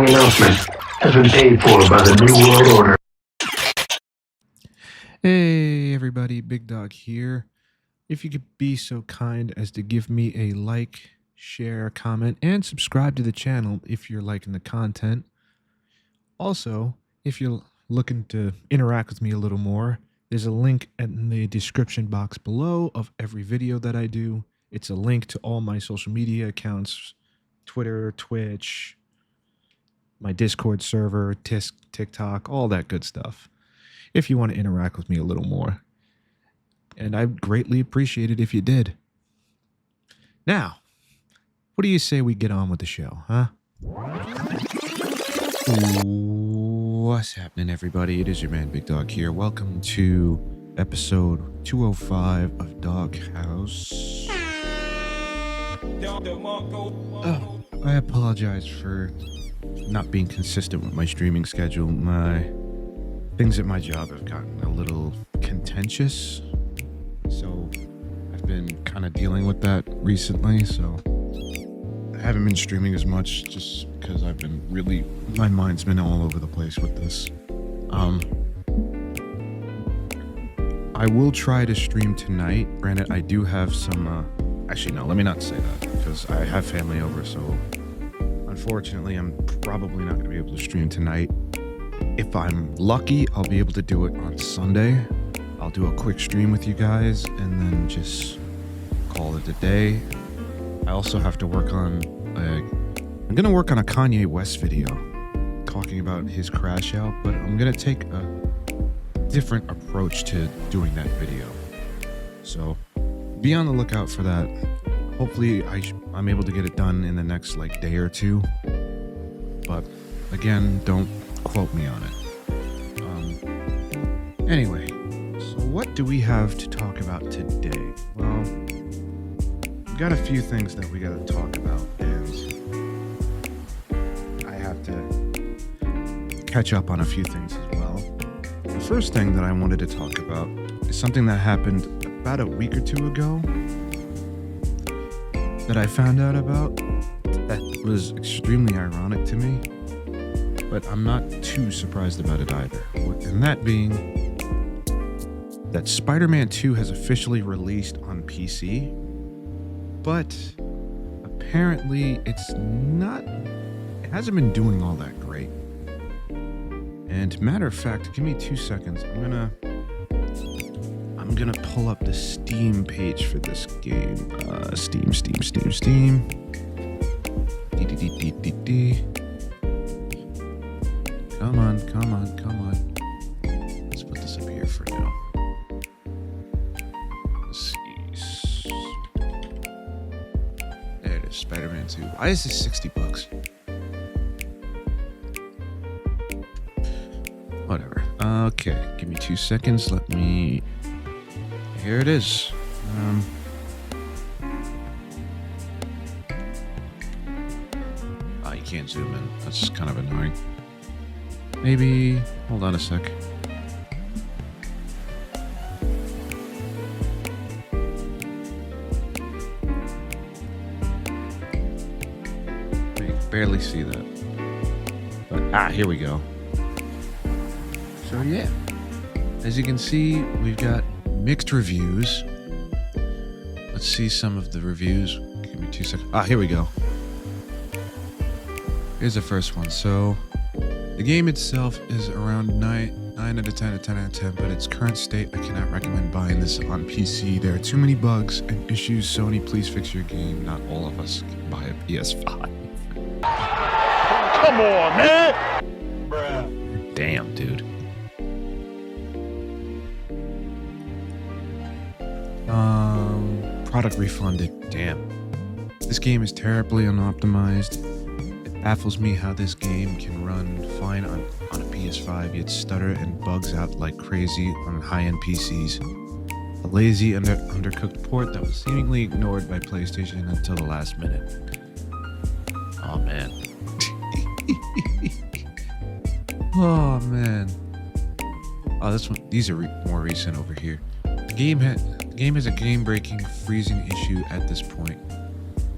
following announcement has been paid for by the New World Order. Hey everybody, Big Dog here. If you could be so kind as to give me a like, share, comment, and subscribe to the channel if you're liking the content. Also, if you're looking to interact with me a little more, there's a link in the description box below of every video that I do. It's a link to all my social media accounts, Twitter, Twitch, my Discord server, TikTok, all that good stuff, if you want to interact with me a little more. And I'd greatly appreciate it if you did. Now, what do you say we get on with the show, huh? What's happening, everybody? It is your man, Big Dog here. Welcome to episode 205 of Doghouse. Oh, I apologize for not being consistent with my streaming schedule. Things at my job have gotten a little contentious, so I've been kind of dealing with that recently, so I haven't been streaming as much just because I've been my mind's been all over the place with this. I will try to stream tonight. Granted, I do have some, actually no, let me not say that, because I have family over, so unfortunately I'm probably not going to be able to stream tonight. If I'm lucky, I'll be able to do it on Sunday. I'll do a quick stream with you guys and then just call it a day. I also have to work on I'm going to work on a Kanye West video talking about his crash out, but I'm going to take a different approach to doing that video. So be on the lookout for that. Hopefully I'm able to get it done in the next day or two. But again, don't quote me on it. Anyway, so what do we have to talk about today? Well, we got a few things that we got to talk about, and I have to catch up on a few things as well. The first thing that I wanted to talk about is something that happened about a week or two ago that I found out about that was extremely ironic to me, but I'm not too surprised about it either. And that being that Spider-Man 2 has officially released on PC, but apparently it hasn't been doing all that great. And matter of fact, give me 2 seconds. I'm gonna pull up the Steam page for this game. Steam. Come on. Let's put this up here for now. Let's see. There it is, Spider-Man 2. Why is this $60? Whatever. Okay, give me 2 seconds. Here it is. You can't zoom in. That's kind of annoying. Maybe, hold on a sec. I can barely see that. But, here we go. So yeah, as you can see, we've got mixed reviews. Let's see some of the reviews. Give me 2 seconds. Here we go. Here's the first one. So the game itself is around 9 out of 10 out of 10, but its current state, I cannot recommend buying this on PC. There are too many bugs and issues. Sony, please fix your game. Not all of us can buy a PS5. Come on, man! Bruh. Damn, dude. Product refunded. Damn. This game is terribly unoptimized. It baffles me how this game can run fine on a PS5, yet stutter and bugs out like crazy on high-end PCs. A lazy, undercooked port that was seemingly ignored by PlayStation until the last minute. Oh, man. Oh, man. Oh, these are more recent over here. The game has a game-breaking freezing issue at this point.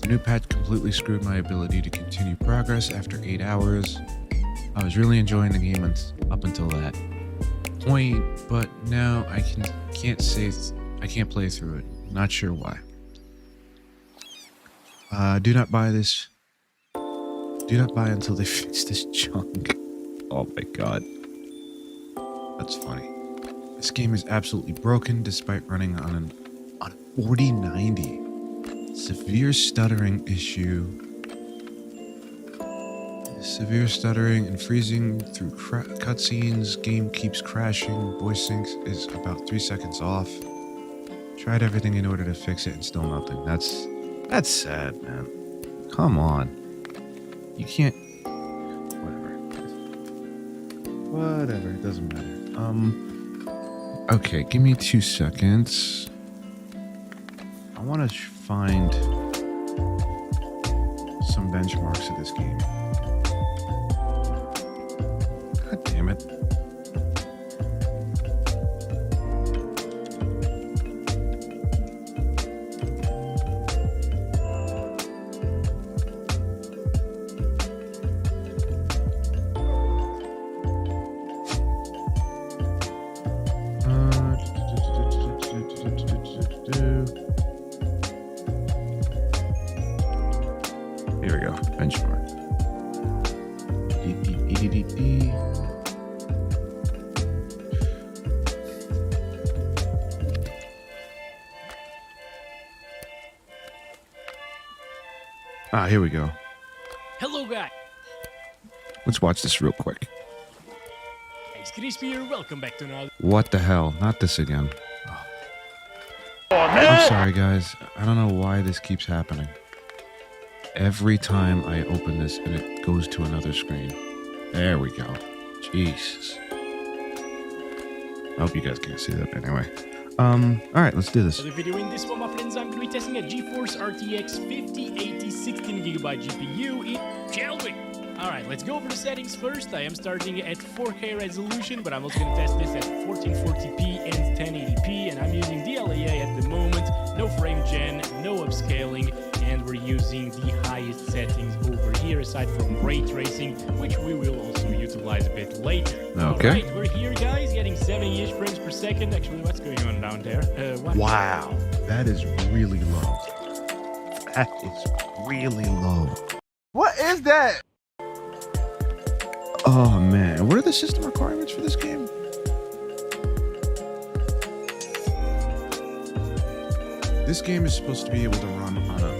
The new patch completely screwed my ability to continue progress after 8 hours. I was really enjoying the game up until that point, but now I can't play through it. Not sure why. Do not buy this. Do not buy until they fix this junk. Oh my god. That's funny. This game is absolutely broken despite running on 4090. Severe stuttering issue. Severe stuttering and freezing through cutscenes. Game keeps crashing. Voice sync is about 3 seconds off. Tried everything in order to fix it and still nothing. That's sad, man. Come on. You can't... Whatever. It doesn't matter. Okay, give me 2 seconds. I want to find some benchmarks of this game. God damn it. Here we go. Benchmark. Ah, here we go. Hello, guys. Let's watch this real quick. It's Crispy here. Welcome back to another. What the hell? Not this again. Oh, I'm man. sorry, guys. I don't know why this keeps happening. Every time I open this and it goes to another screen. There we go. Jesus. I hope you guys can't see that anyway. Alright, let's do this. For the video in this one, my friends, I'm going to be testing a GeForce RTX 5080 16GB GPU shall we? Alright, let's go over the settings first. I am starting at 4K resolution, but I'm also going to test this at 1440p and 1080p, and I'm using DLAA at the moment. No frame gen, no upscaling, and we're using the highest settings over here, aside from ray tracing, which we will also utilize a bit later. Okay. Alright, we're here, guys, getting 70-ish frames per second. Actually, what's going on down there? Wow. That is really low. That is really low. What is that? Oh, man. What are the system requirements for this game? This game is supposed to be able to run on a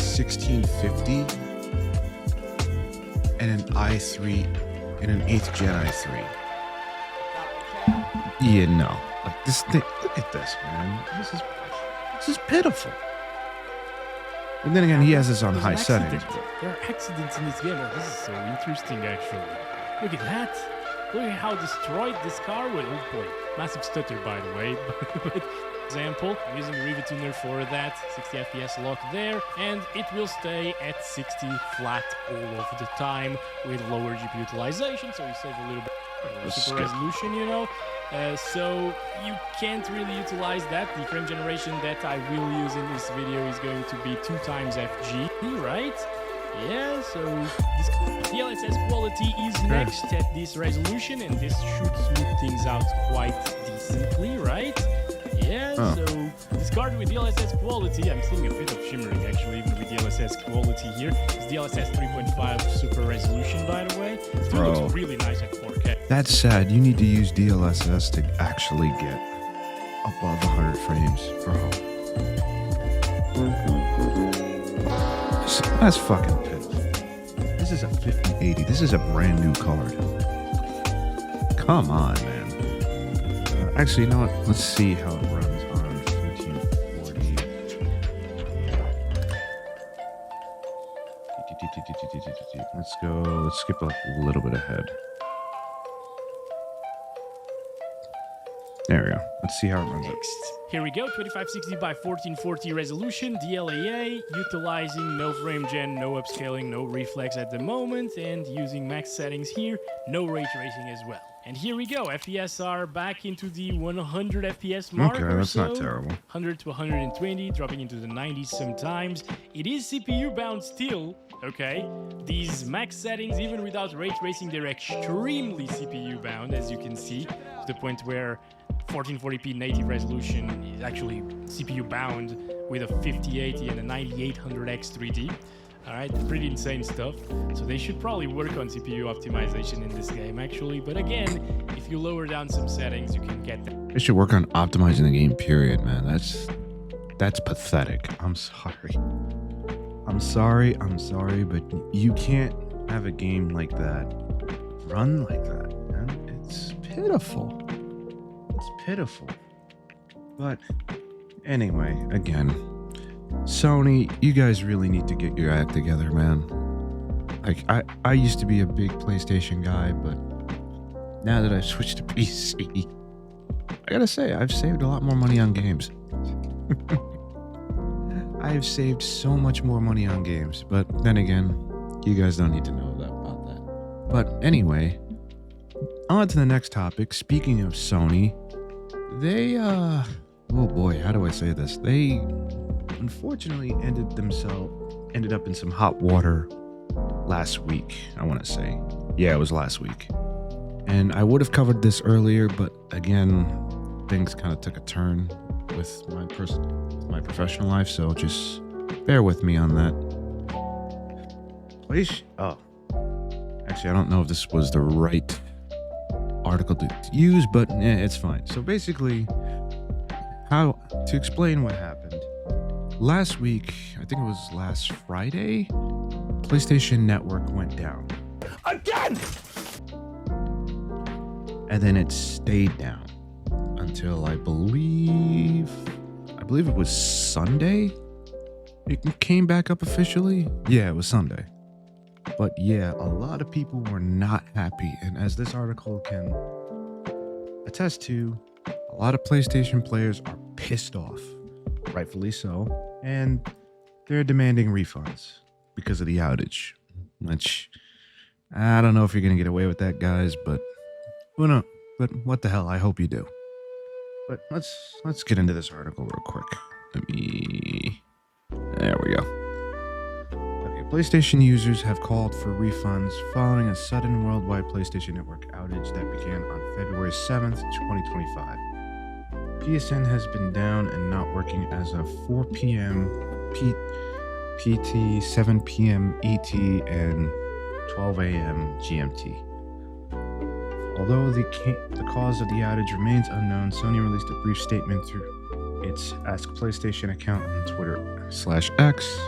1650 and an i3 and an 8th Gen i3. Yeah, no. Like this thing, look at this, man. This is pitiful. And then again, he has this on There's high an settings. accident. There are accidents in this game. Oh, this is so interesting, actually. Look at that. Look at how destroyed this car was. Oh boy, massive stutter, by the way. But example, I'm using Rivatuner for that. 60 FPS lock there, and it will stay at 60 flat all of the time with lower GPU utilization, so you save a little bit of super resolution, you know. So you can't really utilize that. The frame generation that I will use in this video is going to be 2 times FG, right? Yeah, so this DLSS quality is next at this resolution, and this should smooth things out quite decently, right? Yeah, so this card with DLSS quality, I'm seeing a bit of shimmering actually, even with DLSS quality here. It's DLSS 3.5 super resolution, by the way. It still looks really nice at 4K. That's sad. You need to use DLSS to actually get above 100 frames, bro. That's fucking pitiful. This is a 5080. This is a brand new card. Come on, man. Actually, you know what? Let's see how it runs on 1440. Let's go. Let's skip a little bit ahead. There we go. Let's see how it runs out. Next. Here we go, 2560 by 1440 resolution, DLAA, utilizing no frame gen, no upscaling, no reflex at the moment, and using max settings here, no ray tracing as well. And here we go, FPS are back into the 100 FPS mark Okay, or that's so. not terrible. 100 to 120, dropping into the 90s sometimes. It is CPU bound still, okay? These max settings, even without ray tracing, they're extremely CPU bound, as you can see, to the point where 1440p native resolution is actually CPU bound with a 5080 and a 9800X 3D. Alright, pretty insane stuff. So they should probably work on CPU optimization in this game actually. But again, if you lower down some settings, you can get that. They should work on optimizing the game, period, man. That's pathetic. I'm sorry, but you can't have a game like that run like that, man. It's pitiful. It's pitiful. But anyway, again, Sony, you guys really need to get your act together, man. Like, I used to be a big PlayStation guy, but now that I've switched to PC, I gotta say, I've saved a lot more money on games. I have saved so much more money on games, but then again, you guys don't need to know about that. But anyway, on to the next topic. Speaking of Sony, they, oh boy, how do I say this? They unfortunately ended up in some hot water last week, I want to say. Yeah, it was last week. And I would have covered this earlier, but again, things kind of took a turn with my professional life, so just bear with me on that. Please? Oh. Actually, I don't know if this was the right article to use, but it's fine. So basically, how to explain what happened. Last week, I think it was last Friday, PlayStation Network went down. Again! And then it stayed down until I believe it was Sunday. It came back up officially. Yeah, it was Sunday. But yeah, a lot of people were not happy. And as this article can attest to, a lot of PlayStation players are pissed off, rightfully so, and they're demanding refunds because of the outage, which I don't know if you're going to get away with that, guys, but who knows? But what the hell, I hope you do. But let's get into this article real quick. There we go. Okay, PlayStation users have called for refunds following a sudden worldwide PlayStation Network outage that began on February 7th, 2025. PSN has been down and not working as of 4 p.m. PT, 7 p.m. ET, and 12 a.m. GMT. Although the cause of the outage remains unknown, Sony released a brief statement through its Ask PlayStation account on Twitter/X.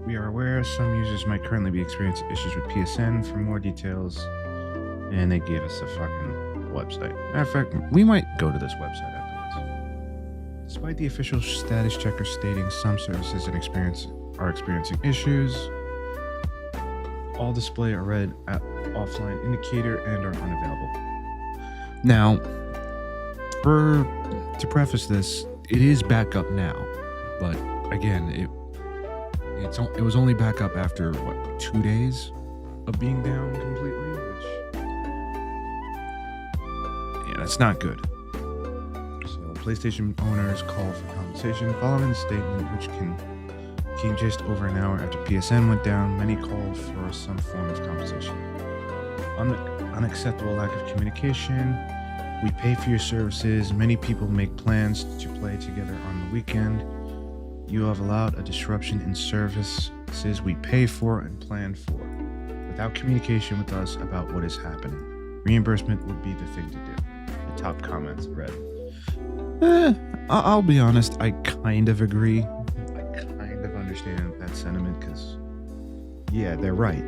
We are aware some users might currently be experiencing issues with PSN. For more details, and they gave us a fucking website. Matter of fact, we might go to this website afterwards. Despite the official status checker stating some services are experiencing issues, all display a red offline indicator and are unavailable. Now, to preface this, it is back up now, but again, it was only back up after 2 days of being down completely, which that's not good. So PlayStation owners call for compensation following the statement, which came just over an hour after PSN went down. Many called for some form of compensation. Unacceptable lack of communication. We pay for your services. Many people make plans to play together on the weekend. You have allowed a disruption in services we pay for and plan for, without communication with us about what is happening. Reimbursement would be the thing to do. The top comments read. I'll be honest, I kind of agree. I kind of understand that sentiment because, yeah, they're right.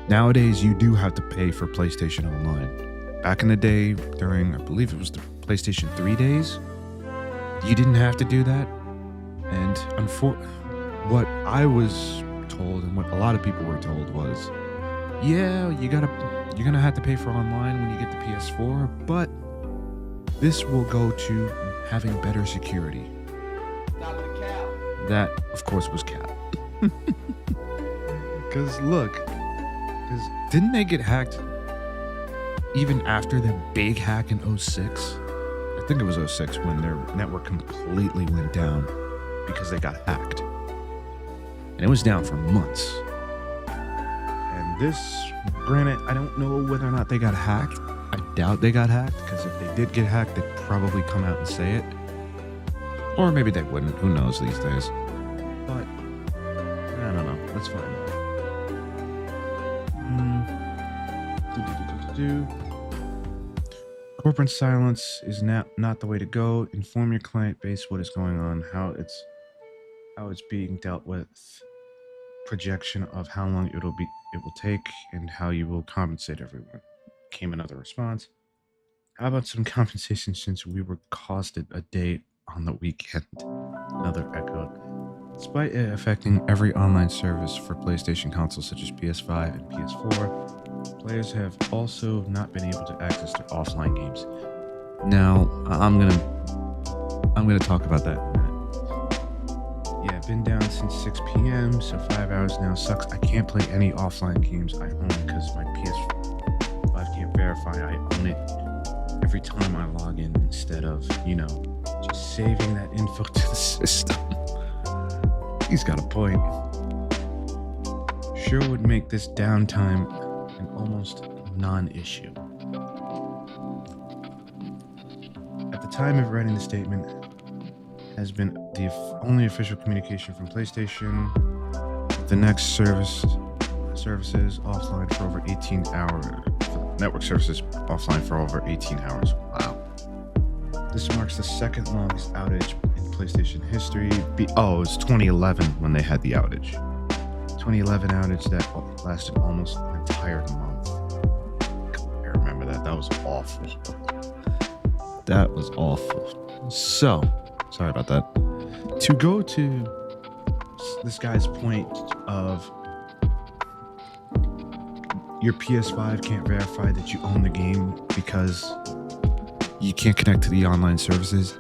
Nowadays, you do have to pay for PlayStation Online. Back in the day, during, I believe it was the PlayStation 3 days, you didn't have to do that. And what I was told and what a lot of people were told was, yeah, you're gonna have to pay for online when you get the PS4, but This will go to having better security. Not the cap. That, of course, was cap. Because didn't they get hacked even after the big hack in 06? I think it was 06 when their network completely went down because they got hacked. And it was down for months. And this, granted, I don't know whether or not they got hacked. I doubt they got hacked, because if they did get hacked, they'd probably come out and say it. Or maybe they wouldn't. Who knows these days? But I don't know. Let's find out. Corporate silence is not the way to go. Inform your client base what is going on, how it's being dealt with, projection of how long it will take, and how you will compensate everyone. Came another response. How about some compensation since we were costed a day on the weekend? Another echo. Despite it affecting every online service for PlayStation consoles such as PS5 and PS4, players have also not been able to access their offline games. Now, I'm gonna talk about that in a minute. Yeah, been down since 6 p.m., so 5 hours now. Sucks. I can't play any offline games I own because my PS5 can't verify I own it every time I log in, instead of, just saving that info to the system. He's got a point. Sure would make this downtime an almost non-issue. At the time of writing the statement, has been the only official communication from PlayStation. The next services offline for over 18 hours. Network services offline for over 18 hours. Wow. This marks the second longest outage in PlayStation history. It was 2011 when they had the outage. 2011 outage that lasted almost an entire month. I remember that. That was awful. That was awful. So, sorry about that. To go to this guy's point of your PS5 can't verify that you own the game because you can't connect to the online services,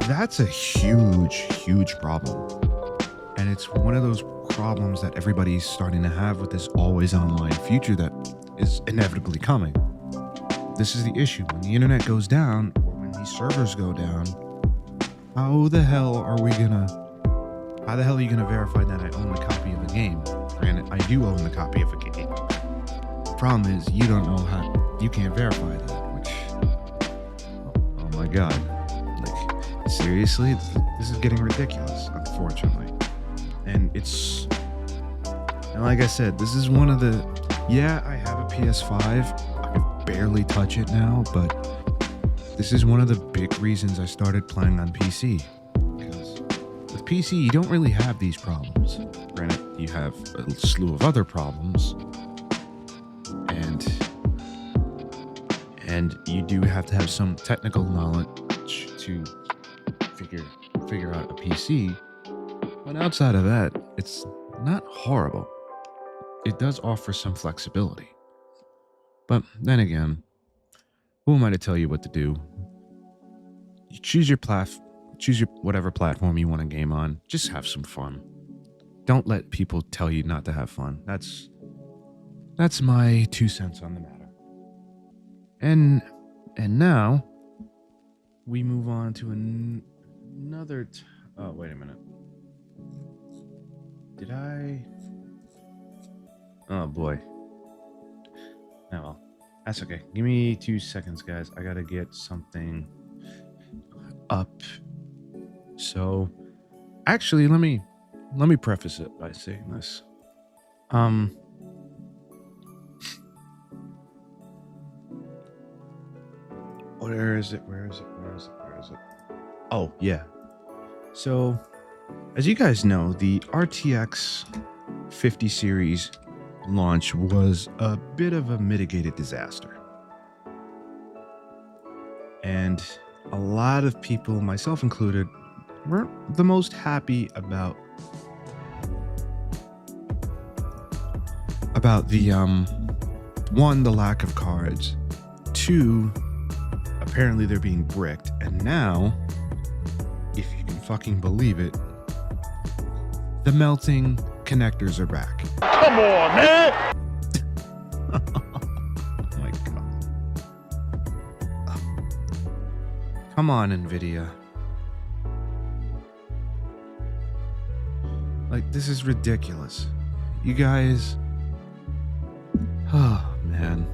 that's a huge problem. And it's one of those problems that everybody's starting to have with this always online future that is inevitably coming. This is the issue. When the internet goes down, or when these servers go down, how the hell are you gonna verify that I own a copy of a game? Granted, I do own the copy of a game. The problem is you can't verify that, which, oh my God. Like, seriously? This is getting ridiculous, unfortunately. And like I said, this is one of the, I have a PS5. I can barely touch it now, but this is one of the big reasons I started playing on PC. Because with PC, you don't really have these problems. Granted, you have a slew of other problems. And you do have to have some technical knowledge to figure out a PC. But outside of that, it's not horrible. It does offer some flexibility. But then again, who am I to tell you what to do? You choose your whatever platform you want to game on. Just have some fun. Don't let people tell you not to have fun. That's my 2 cents on the matter. And now we move on to another. Oh, wait a minute. Did I? Oh boy. Oh well, that's okay. Give me 2 seconds, guys. I gotta get something up. So, actually, let me preface it by saying this. Where is it? Oh, yeah. So, as you guys know, the RTX 50 series launch was a bit of a mitigated disaster. And a lot of people, myself included, weren't the most happy about the one, the lack of cards, two, apparently they're being bricked. And now, if you can fucking believe it, the melting connectors are back. Come on, man! Oh my God. Come on, NVIDIA. Like, this is ridiculous. You guys... Oh, man.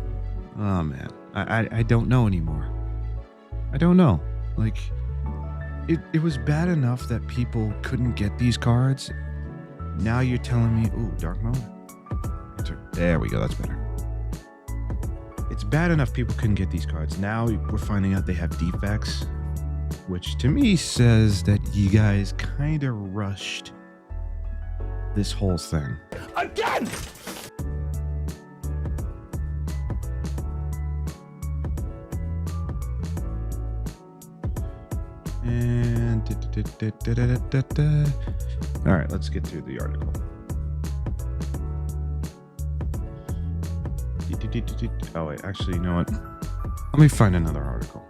Oh, man. I don't know anymore. I don't know. Like, it was bad enough that people couldn't get these cards. Now you're telling me, ooh, dark mode? There we go, that's better. It's bad enough people couldn't get these cards. Now we're finding out they have defects, which to me says that you guys kind of rushed this whole thing. Again! And all right, let's get through the article. Oh wait, actually, you know what? Let me find another article.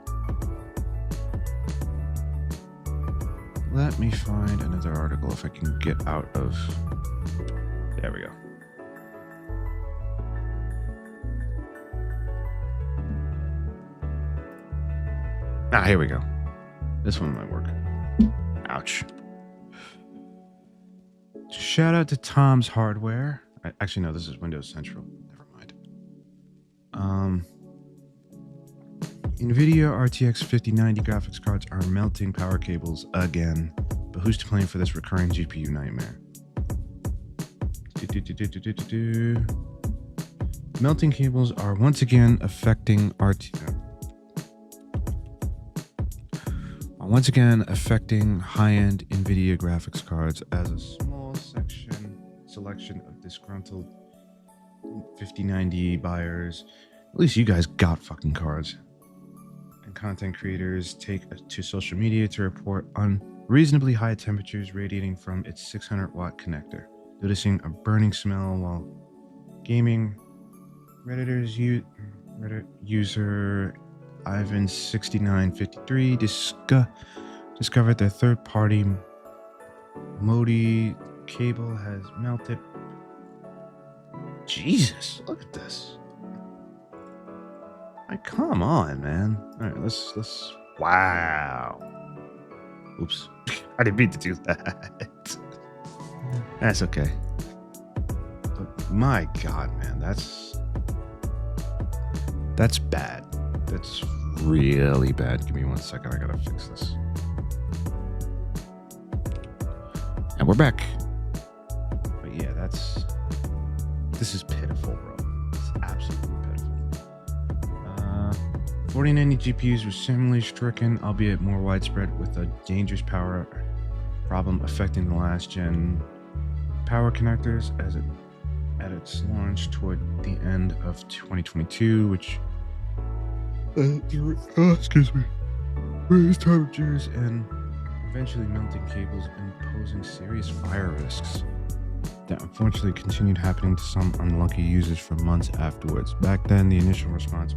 Let me find another article if I can get out of... There we go. Ah, here we go. This one might work. Ouch. Shout out to Tom's Hardware. Actually, no, this is Windows Central. Never mind. NVIDIA RTX 5090 graphics cards are melting power cables again. But who's to blame for this recurring GPU nightmare? Melting cables are once again affecting high-end NVIDIA graphics cards as a small selection of disgruntled 5090 buyers, at least you guys got fucking cards, and content creators take to social media to report unreasonably high temperatures radiating from its 600-watt connector, noticing a burning smell while gaming. Reddit user Ivan6953 discovered their third-party Modi cable has melted. Jesus, look at this. Like, come on, man. All right, let's. Wow. Oops, I didn't mean to do that. That's okay. But my God, man, that's bad. That's really bad. Give me 1 second. I gotta fix this. And we're back. But yeah, this is pitiful, bro. It's absolutely pitiful. 4090 GPUs were similarly stricken, albeit more widespread, with a dangerous power problem affecting the last gen power connectors at its launch toward the end of 2022, which excuse me, raised temperatures and eventually melting cables and posing serious fire risks that unfortunately continued happening to some unlucky users for months afterwards. Back then, the initial response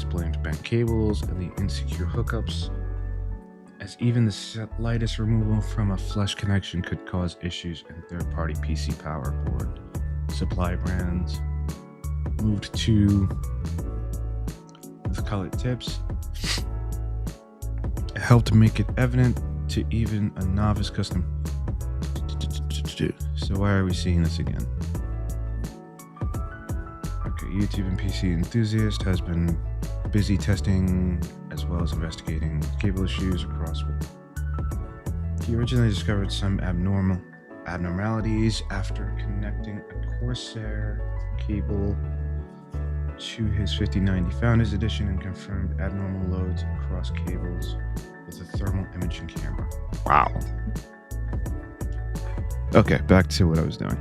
blamed bent cables and the insecure hookups, as even the slightest removal from a flush connection could cause issues, and third-party PC power board supply brands moved to, let's call it tips. It helped make it evident to even a novice custom. So why are we seeing this again? Okay, YouTube and PC enthusiast has been busy testing as well as investigating cable issues across. He originally discovered some abnormalities after connecting a Corsair cable to his 5090 Founders Edition and confirmed abnormal loads across cables with a thermal imaging camera. Wow. Okay, back to what I was doing.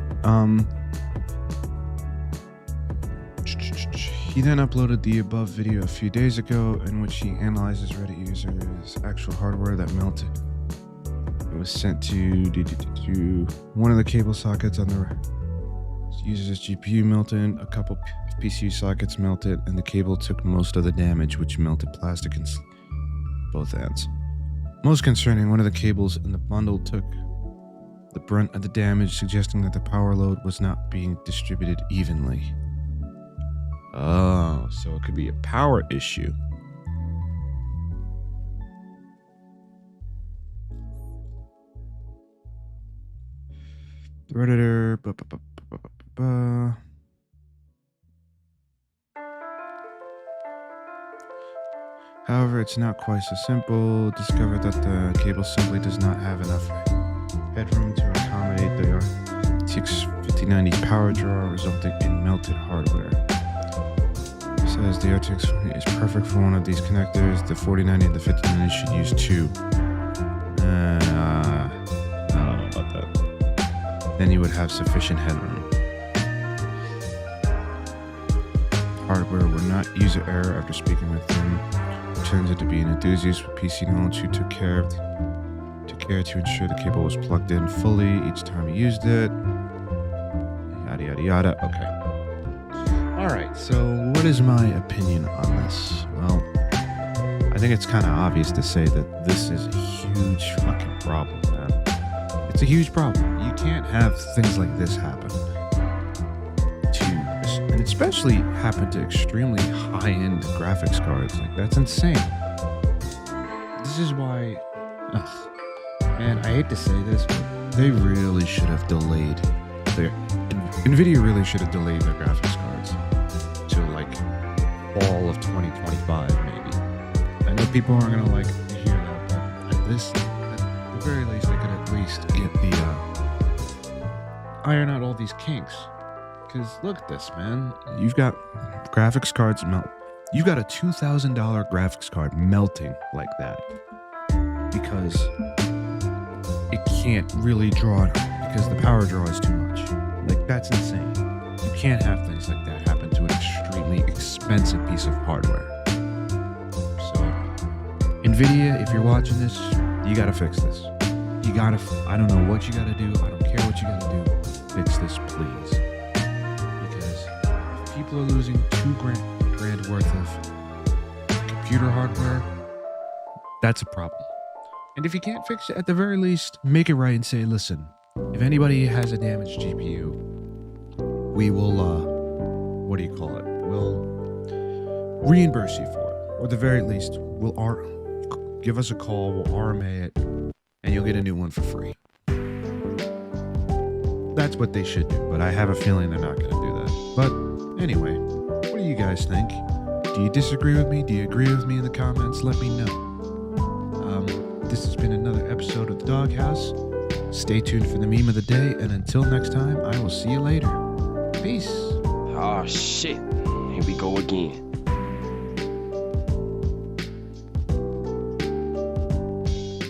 He then uploaded the above video a few days ago in which he analyzes Reddit users' actual hardware that melted. It was sent to one of the cable sockets on the User's GPU melted, a couple PCU sockets melted, and the cable took most of the damage, which melted plastic in both ends. Most concerning, one of the cables in the bundle took the brunt of the damage, suggesting that the power load was not being distributed evenly. Oh, so it could be a power issue. Redditor. However, it's not quite so simple. Discovered that the cable simply does not have enough headroom to accommodate the RTX 5090 power draw, resulting in melted hardware. It says the RTX is perfect for one of these connectors. The 4090 and the 5090 should use two. I don't know about that. Then you would have sufficient headroom. Hardware were not user error. After speaking with him, turns out to be an enthusiast with PC knowledge who took care to ensure the cable was plugged in fully each time he used it. Yada yada yada. Okay. All right. So, what is my opinion on this? Well, I think it's kind of obvious to say that this is a huge fucking problem, man. It's a huge problem. You can't have things like this happen. And especially happen to extremely high-end graphics cards. Like, that's insane. This is why, man, I hate to say this, but they really should have delayed NVIDIA really should have delayed their graphics cards to like fall of 2025, maybe. I know people aren't gonna like to hear that, but at the very least, they could at least get the iron out all these kinks. Because look at this, man. You've got graphics cards You've got a $2,000 graphics card melting like that because it can't really draw because the power draw is too much. Like, that's insane. You can't have things like that happen to an extremely expensive piece of hardware. So, NVIDIA, if you're watching this, you gotta fix this. You gotta, I don't know what you gotta do. I don't care what you gotta do. Fix this, please. People are losing $2,000 worth of computer hardware. That's a problem. And if you can't fix it, at the very least, make it right and say, listen, if anybody has a damaged GPU, we will, we'll reimburse you for it. Or at the very least, give us a call, we'll RMA it, and you'll get a new one for free. That's what they should do, but I have a feeling they're not going to do that. But anyway, what do you guys think? Do you disagree with me? Do you agree with me in the comments? Let me know. This has been another episode of The Doghouse. Stay tuned for the meme of the day, and until next time, I will see you later. Peace. Oh shit, here we go again.